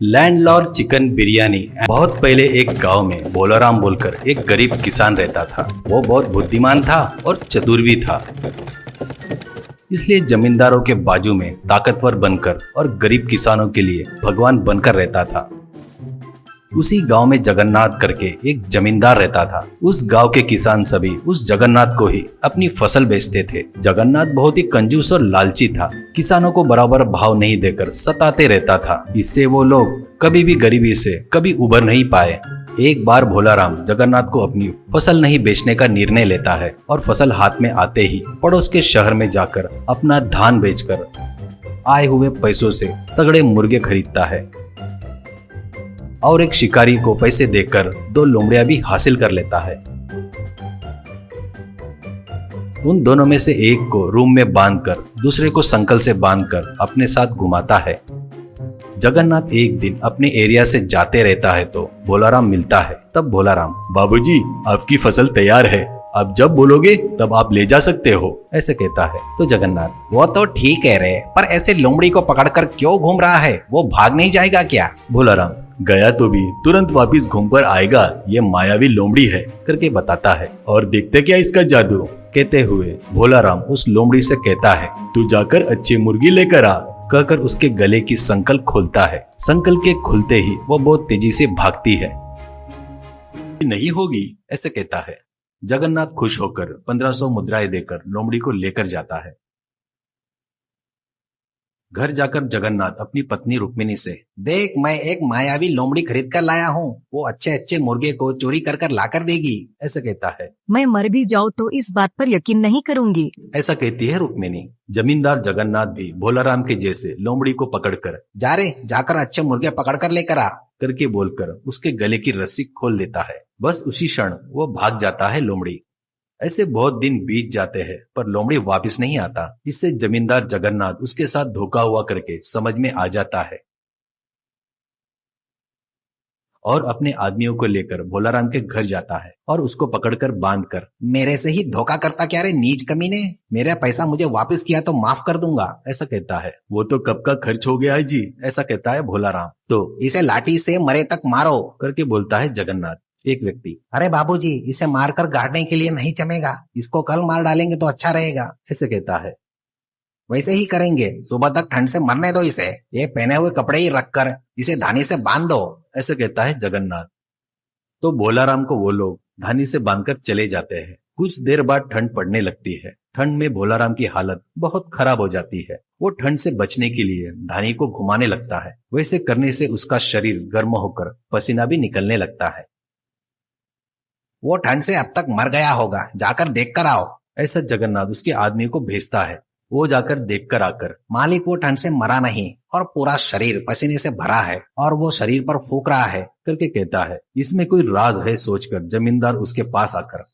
Landlord chicken biryani. बहुत पहले एक गांव में भोलाराम बोलकर एक गरीब किसान रहता था। वो बहुत बुद्धिमान था और चतुर भी था, इसलिए जमींदारों के बाजू में ताकतवर बनकर और गरीब किसानों के लिए भगवान बनकर रहता था। उसी गांव में जगन्नाथ करके एक जमींदार रहता था। उस गांव के किसान सभी उस जगन्नाथ को ही अपनी फसल बेचते थे। जगन्नाथ बहुत ही कंजूस और लालची था। किसानों को बराबर भाव नहीं देकर सताते रहता था। इससे वो लोग कभी भी गरीबी से कभी उबर नहीं पाए। एक बार भोलाराम जगन्नाथ को अपनी फसल नहीं बेचने का निर्णय लेता है और फसल हाथ में आते ही पड़ोस के शहर में जाकर अपना धान बेचकर आए हुए पैसों से तगड़े मुर्गे खरीदता है और एक शिकारी को पैसे देकर 2 लोमड़ियां भी हासिल कर लेता है। उन दोनों में से एक को रूम में बांधकर दूसरे को संकल से बांधकर अपने साथ घुमाता है। जगन्नाथ एक दिन अपने एरिया से जाते रहता है तो भोलाराम मिलता है। तब भोलाराम, बाबूजी आपकी फसल तैयार है, आप जब बोलोगे तब आप ले जा सकते हो, ऐसे कहता है। तो जगन्नाथ, वो तो ठीक कह रहे, पर ऐसे लोमड़ी को पकड़कर क्यों घूम रहा है? वो भाग नहीं जाएगा क्या? भोलाराम, गया तो भी तुरंत वापिस घूमकर आएगा, ये मायावी लोमड़ी है, करके बताता है। और देखते क्या इसका जादू। कहते हुए भोलाराम उस लोमड़ी से कहता है, तू जाकर अच्छी मुर्गी लेकर आ, कहकर उसके गले की संकल खोलता है। संकल के खुलते ही वो बहुत तेजी से भागती है। नहीं होगी, ऐसे कहता है। जगन्नाथ खुश होकर 1500 मुद्राएं देकर लोमड़ी को लेकर जाता है। घर जाकर जगन्नाथ अपनी पत्नी रुक्मिणी से, देख, मैं एक मायावी लोमड़ी खरीद कर लाया हूँ, वो अच्छे अच्छे मुर्गे को चोरी कर कर लाकर देगी, ऐसा कहता है। मैं मर भी जाऊँ तो इस बात पर यकीन नहीं करूंगी, ऐसा कहती है रुक्मिणी। जमींदार जगन्नाथ भी भोलाराम के जैसे लोमड़ी को पकड़कर, जा रे, जाकर अच्छे मुर्गे पकड़ कर लेकर आ, करके बोलकर उसके गले की रस्सी खोल देता है। बस उसी क्षण वो भाग जाता है लोमड़ी। ऐसे बहुत दिन बीत जाते हैं पर लोमड़ी वापस नहीं आता। इससे जमींदार जगन्नाथ उसके साथ धोखा हुआ करके समझ में आ जाता है और अपने आदमियों को लेकर भोलाराम के घर जाता है और उसको पकड़कर बांधकर, मेरे से ही धोखा करता क्या रे नीच कमीने? मेरा पैसा मुझे वापस किया तो माफ कर दूंगा, ऐसा कहता है। वो तो कब का खर्च हो गया है जी, ऐसा कहता है भोलाराम। तो इसे लाठी से मरे तक मारो, करके बोलता है जगन्नाथ। एक व्यक्ति, अरे बाबूजी, इसे मारकर गाड़ने के लिए नहीं जमेगा, इसको कल मार डालेंगे तो अच्छा रहेगा, ऐसे कहता है। वैसे ही करेंगे, सुबह तक ठंड से मरने दो इसे, ये पहने हुए कपड़े ही रखकर इसे धानी से बांध दो, ऐसे कहता है जगन्नाथ। तो भोलाराम को वो लोग धानी से बांधकर चले जाते हैं। कुछ देर बाद ठंड पड़ने लगती है। ठंड में भोलाराम की हालत बहुत खराब हो जाती है। वो ठंड से बचने के लिए धानी को घुमाने लगता है। वैसे करने से उसका शरीर गर्म होकर पसीना भी निकलने लगता है। वो ठंड से अब तक मर गया होगा, जाकर देख कर आओ, ऐसा जगन्नाथ उसके आदमी को भेजता है। वो जाकर देखकर आकर, मालिक, वो ठंड से मरा नहीं और पूरा शरीर पसीने से भरा है और वो शरीर पर फूंक रहा है, करके कहता है। इसमें कोई राज है सोचकर जमींदार उसके पास आकर,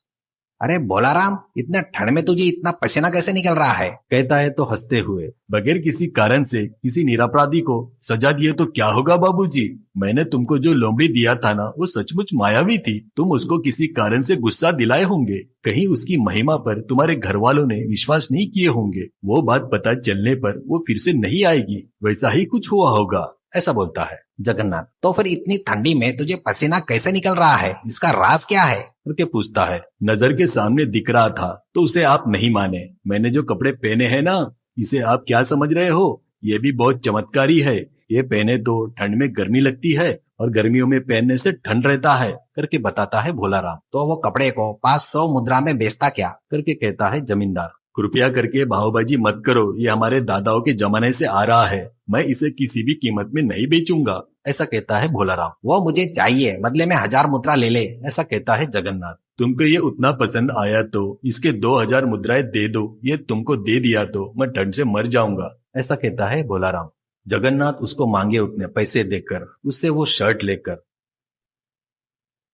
अरे भोलाराम, इतने ठंड में तुझे इतना पसीना कैसे निकल रहा है? कहता है तो हंसते हुए, बगैर किसी कारण से किसी निरपराधी को सजा दिए तो क्या होगा बाबूजी? मैंने तुमको जो लोमड़ी दिया था ना, वो सचमुच मायावी थी। तुम उसको किसी कारण से गुस्सा दिलाए होंगे। कहीं उसकी महिमा पर तुम्हारे घर वालों ने विश्वास नहीं किए होंगे। वो बात पता चलने पर वो फिर से नहीं आएगी। वैसा ही कुछ हुआ होगा, ऐसा बोलता है जगन्नाथ। तो फिर इतनी ठंडी में तुझे पसीना कैसे निकल रहा है? इसका राज क्या है? करके पूछता है। नजर के सामने दिख रहा था तो उसे आप नहीं माने। मैंने जो कपड़े पहने हैं ना, इसे आप क्या समझ रहे हो? ये भी बहुत चमत्कारी है। ये पहने तो ठंड में गर्मी लगती है और गर्मियों में पहनने से ठंड रहता है, करके बताता है भोलाराम। तो वो कपड़े को 500 मुद्रा में बेचता क्या? करके कहता है जमींदार। कृपया करके भावबाजी मत करो, ये हमारे दादाओं के जमाने से आ रहा है। मैं इसे किसी भी कीमत में नहीं बेचूंगा, ऐसा कहता है भोलाराम। वो मुझे चाहिए, बदले में 1000 मुद्रा ले ले, ऐसा कहता है जगन्नाथ। तुमको ये उतना पसंद आया तो इसके 2000 मुद्राएं दे दो। ये तुमको दे दिया तो मैं ठंड से मर जाऊंगा, ऐसा कहता है भोलाराम। जगन्नाथ उसको मांगे उतने पैसे देकर उससे वो शर्ट लेकर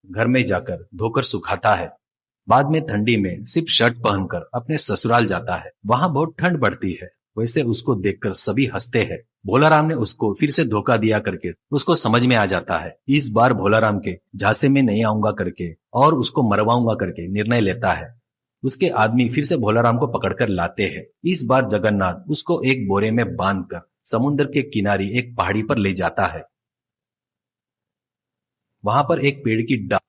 घर में जाकर धोकर सुखाता है। बाद में ठंडी में सिर्फ शर्ट पहनकर अपने ससुराल जाता है। वहां बहुत ठंड पड़ती है। वैसे उसको देखकर सभी हंसते हैं। भोलाराम ने उसको फिर से धोखा दिया करके उसको समझ में आ जाता है। इस बार भोलाराम के झांसे में नहीं आऊंगा करके और उसको मरवाऊंगा करके निर्णय लेता है। उसके आदमी फिर से भोलाराम को पकड़कर लाते हैं। इस बार जगन्नाथ उसको एक बोरे में बांधकर समुद्र के किनारे एक पहाड़ी पर ले जाता है। वहां पर एक पेड़ की डाल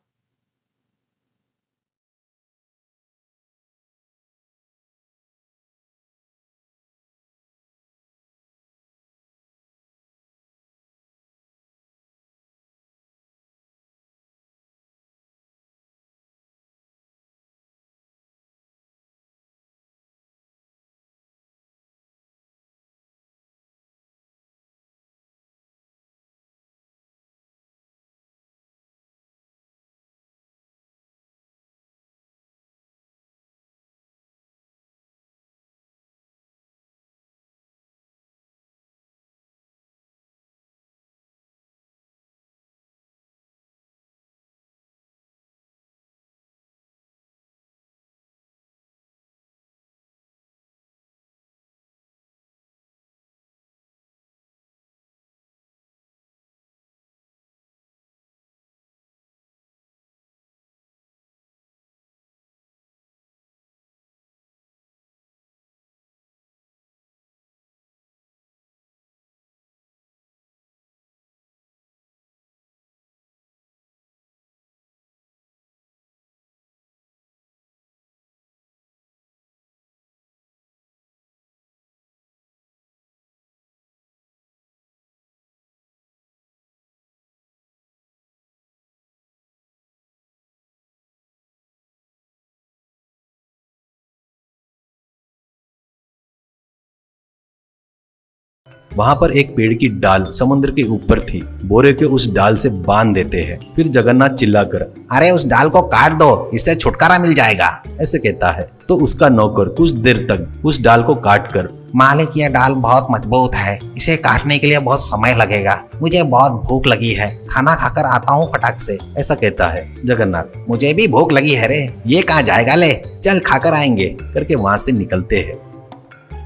वहां पर एक पेड़ की डाल समुद्र के ऊपर थी। बोरे के उस डाल से बांध देते हैं। फिर जगन्नाथ चिल्लाकर अरे उस डाल को काट दो, इससे छुटकारा मिल जाएगा। ऐसे कहता है तो उसका नौकर कुछ देर तक उस डाल को काटकर, मालिक ये डाल बहुत मजबूत है, इसे काटने के लिए बहुत समय लगेगा। मुझे बहुत भूख लगी है, खाना खाकर आता हूँ फटाक से। ऐसा कहता है। जगन्नाथ मुझे भी भूख लगी है रे, ये कहाँ जाएगा, ले चल खाकर आएंगे करके वहां से निकलते हैं।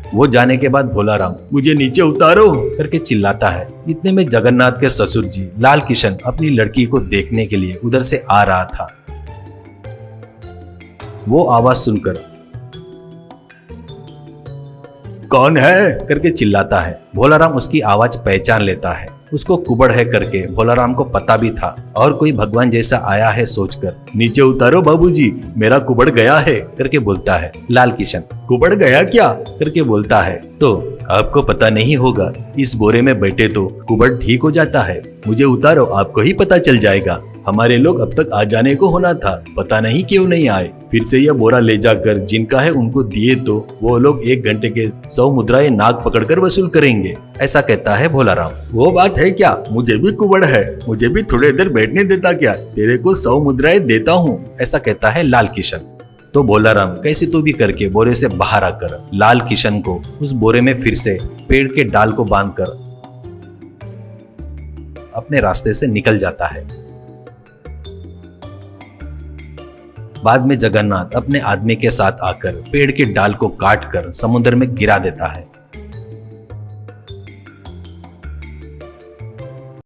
वो जाने के बाद भोला राम मुझे नीचे उतारो करके चिल्लाता है। इतने में जगन्नाथ के ससुर जी लाल किशन अपनी लड़की को देखने के लिए उधर से आ रहा था। वो आवाज सुनकर कौन है करके चिल्लाता है। भोला राम उसकी आवाज पहचान लेता है। उसको कुबड़ है करके भोला राम को पता भी था और कोई भगवान जैसा आया है सोचकर नीचे उतारो बाबूजी, मेरा कुबड़ गया है करके बोलता है। लाल किशन कुबड़ गया क्या करके बोलता है। तो आपको पता नहीं होगा, इस बोरे में बैठे तो कुबड़ ठीक हो जाता है। मुझे उतारो, आपको ही पता चल जाएगा। हमारे लोग अब तक आ जाने को होना था, पता नहीं क्यों नहीं आए। फिर से यह बोरा ले जाकर जिनका है उनको दिए तो वो लोग 1 घंटे के 100 मुद्राएं नाक पकड़कर वसूल करेंगे। ऐसा कहता है भोला राम। वो बात है क्या, मुझे भी कुबड़ है, मुझे भी थोड़ी देर बैठने देता क्या, तेरे को 100 मुद्राएं देता हूँ। ऐसा कहता है लाल किशन। तो भोला राम कैसे तो भी करके बोरे से बाहर आकर लाल किशन को उस बोरे में फिर से पेड़ के डाल को बांधकर अपने रास्ते से निकल जाता है। बाद में जगन्नाथ अपने आदमी के साथ आकर पेड़ के डाल को काट कर समुद्र में गिरा देता है।